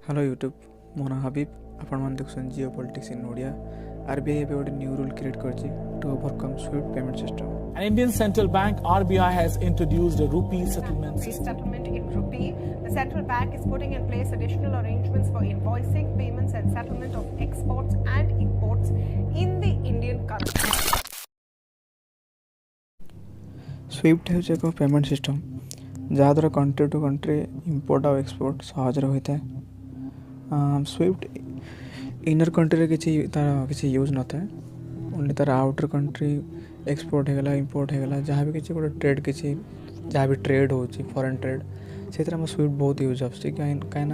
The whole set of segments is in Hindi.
हेलो यूट्यूब मो ना हबीब आपण देखुन geopolitics in Odia RBI एबे गोटे न्यू रूल क्रिएट करछि to overcome SWIFT payment system. An Indian central bank RBI has introduced a rupee settlement system. Settlement in rupee. The central bank is putting in place additional arrangements for invoicing, payments and settlement of exports and imports in the Indian currency. Swift है एक पेमेंट सिस्टम जहाँद्वारा कंट्री टू कंट्री इंपोर्ट और एक्सपोर्ट सहज होता है. स्विफ्ट इनर कंट्री किसी तार किसी यूज न था ओनली तार आउटर कंट्री एक्सपोर्ट होगा इंपोर्ट होगा जहाँ भी किसी गोटे ट्रेड किसी जहाँ भी ट्रेड हो फॉरेन ट्रेड से स्विफ्ट बहुत यूज आसुच्छी कहीं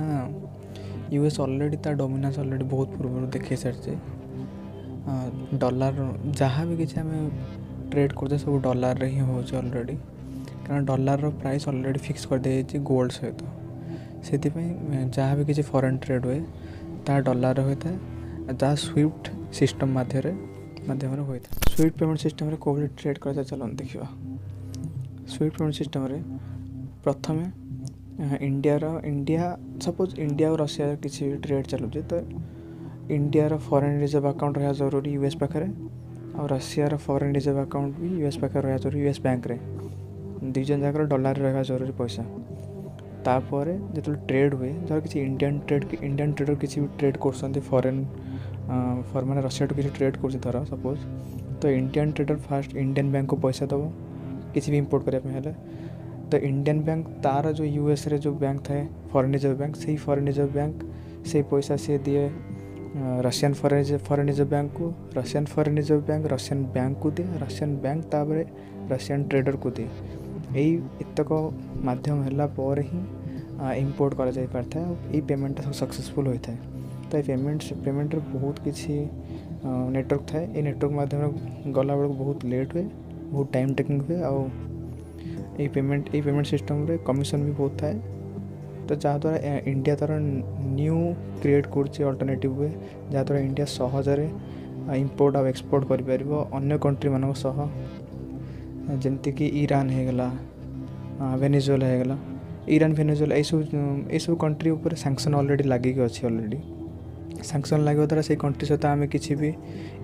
यूएस ऑलरेडी तार डोमिनेंस ऑलरेडी बहुत पूर्व देखी सारी डॉलर जहाँ भी किसी आम ट्रेड करते सब डॉलर रे ही हो ऑलरेडी कारण डॉलर प्राइस ऑलरेडी फिक्स कर दे गोल्ड सहित से जहाँ भी किसी फॉरेन ट्रेड हुए ता डॉलर होता है जहाँ स्विफ्ट सिस्टम माध्यम होता है. स्विफ्ट पेमेंट सिस्टम रे कोई ट्रेड करते चलो देखा. स्विफ्ट पेमेंट सिस्टम रे प्रथम इंडिया सपोज इंडिया और रशिया किसी ट्रेड चलुचे तो इंडिया फॉरेन रिजर्व अकाउंट रहा जरूरी यूएस पाखे और रशिया फॉरेन रिजर्व अकाउंट भी यूएस पाखे रहा जरूरी यूएस बैंक रे दुईजन जाकर डॉलर रहा जरूरी पैसा. तापर जो ट्रेड हुए जहाँ किसी इंडियन ट्रेडर किसी भी ट्रेड कर फॉरेन मैंने रशिया टू किसी ट्रेड कर सपोज तो Indian trader fast Indian bank को पैसा दब किसी भी इंपोर्ट करने तो इंडियन बैंक तार जो यूएस रे जो बैंक थाए फॉरेन रिजर्व बैंक से फॉरेन रिजर्व बैंक से पैसा सी दिए रशियन फॉरेन रिजर्व बैंक को Russian foreign reserve bank Russian bank को दिए रशियन बैंक तापर रशियन ट्रेडर को दिए यही एतक माध्यम है पर ही इंपोर्ट करा जाई पारता है यही पेमेंट सक्सेसफुल होता है. तो पेमेंट बहुत किसी नेटवर्क थाए ये नेटवर्क माध्यम गला बेलू बहुत लेट हुए बहुत टाइम टेकिंग हुए और ये पेमेंट सिस्टम रे कमिशन भी बहुत थाए. तो जहाँद्वारा इंडिया तार न्यू क्रिएट करल्टरनेटिव हुए जहाँद्वारा इंडिया सहजरे इंपोर्ट और एक्सपोर्ट कर अन्य कंट्री मान जमती ईरान होगला वेनेजुएला होगला ईरान वेनेजुएला ये सब कंट्री ऊपर सैंक्शन ऑलरेडी लगे अच्छी ऑलरेडी सैंक्शन लगे द्वारा से कंट्री सहित आम किसी भी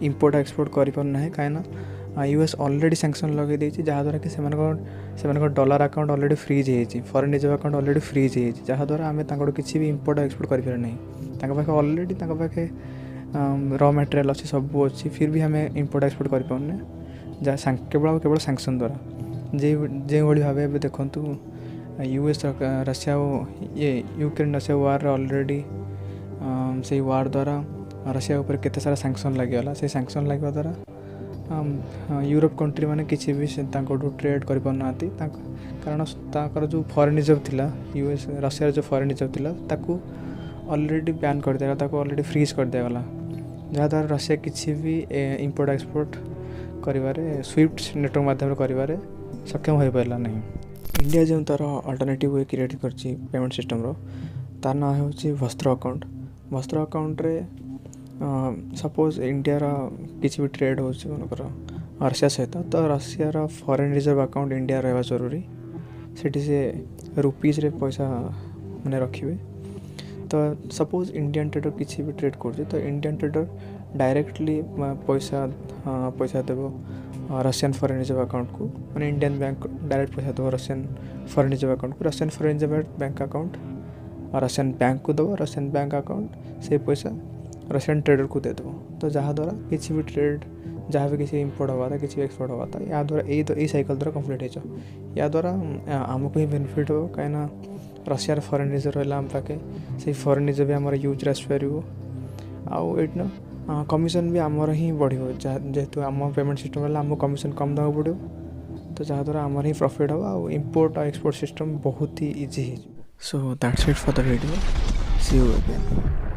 इंपोर्ट एक्सपोर्ट करना कहीं यूएस ऑलरेडी सैंक्शन लगे देती जहाँद्वारा कि डॉलर अकाउंट ऑलरेडी फ्रीज हो foreign reserve account already freeze हो जहाँद्वारा आम किसी भी इंपोर्ट एक्सपोर्ट करें पाखे ऑलरेडी पाखे रॉ मटेरियल अच्छी सब अच्छी फिर भी आम इंपोर्ट एक्सपोर्ट करें जहाँ केवल सैंक्शन द्वारा जो भाव देखूँ यूएस रशिया ये यूक्रेन रशिया वार ऑलरेडी से वार द्वारा रशिया ऊपर केते सारा सैंक्शन लगे से सैंक्शन लगे द्वारा यूरोप कंट्री मैंने किसी भी ट्रेड कर पाना कारण ताकर जो फॉरेन रिजर्व थिला यूएस रशिया जो फॉरेन रिजर्व थिला ताकू ऑलरेडी बैन कर दिया ताकू ऑलरेडी फ्रीज कर दिया जहाँद्वारा रशिया किसी भी इंपोर्ट एक्सपोर्ट करिवारे स्विफ्ट नेटवर्क माध्यम कर सक्षम हो पारा नहीं. इंडिया जो तार अल्टरनेटिव वे क्रिएट कर पेमेंट सिस्टम तार ना हो वस्त्र अकाउंट रे सपोज इंडिया किसी भी ट्रेड हो मनकर रशिया सहित तो Russia foreign reserve account India रहा जरूरी से रुपीज रे पैसा मैंने रखिए. तो सपोज इंडियन ट्रेडर किसी भी ट्रेड कर तो इंडियन ट्रेडर डायरेक्टली पैसा देव रशियन फॉरेन रिजर्व अकाउंट को मैंने इंडियन बैंक डायरेक्ट पैसा देव रशियन फॉरेन रिजर्व अकाउंट को Russian foreign reserve bank account Russian bank को दब रशियन बैंक अकाउंट से पैसा रशियन ट्रेडर को दे दो. तो जहाँद्वारा किसी भी ट्रेड जहाँ भी किसी इंपोर्ट हुआ था किसी भी एक्सपोर्ट हुआ था या द्वारा यही साइकिल द्वारा कंप्लीट हो या द्वारा आमको ही बेनिफिट हो कहीं रशियार फॉरेन रिजर्व है आम पाखे से फॉरेन रिजर्व आम यूज आसपार आउ कमिशन भी आमर ही बढ़ो जेहेतु आम पेमेंट सिस्टम है आमको कमिशन कम देवा पड़ो तो जहाँद्वारा आमर ही प्रॉफिट हो आउ इंपोर्ट और एक्सपोर्ट सिस्टम बहुत ही easy. So that's it for the video. See you again.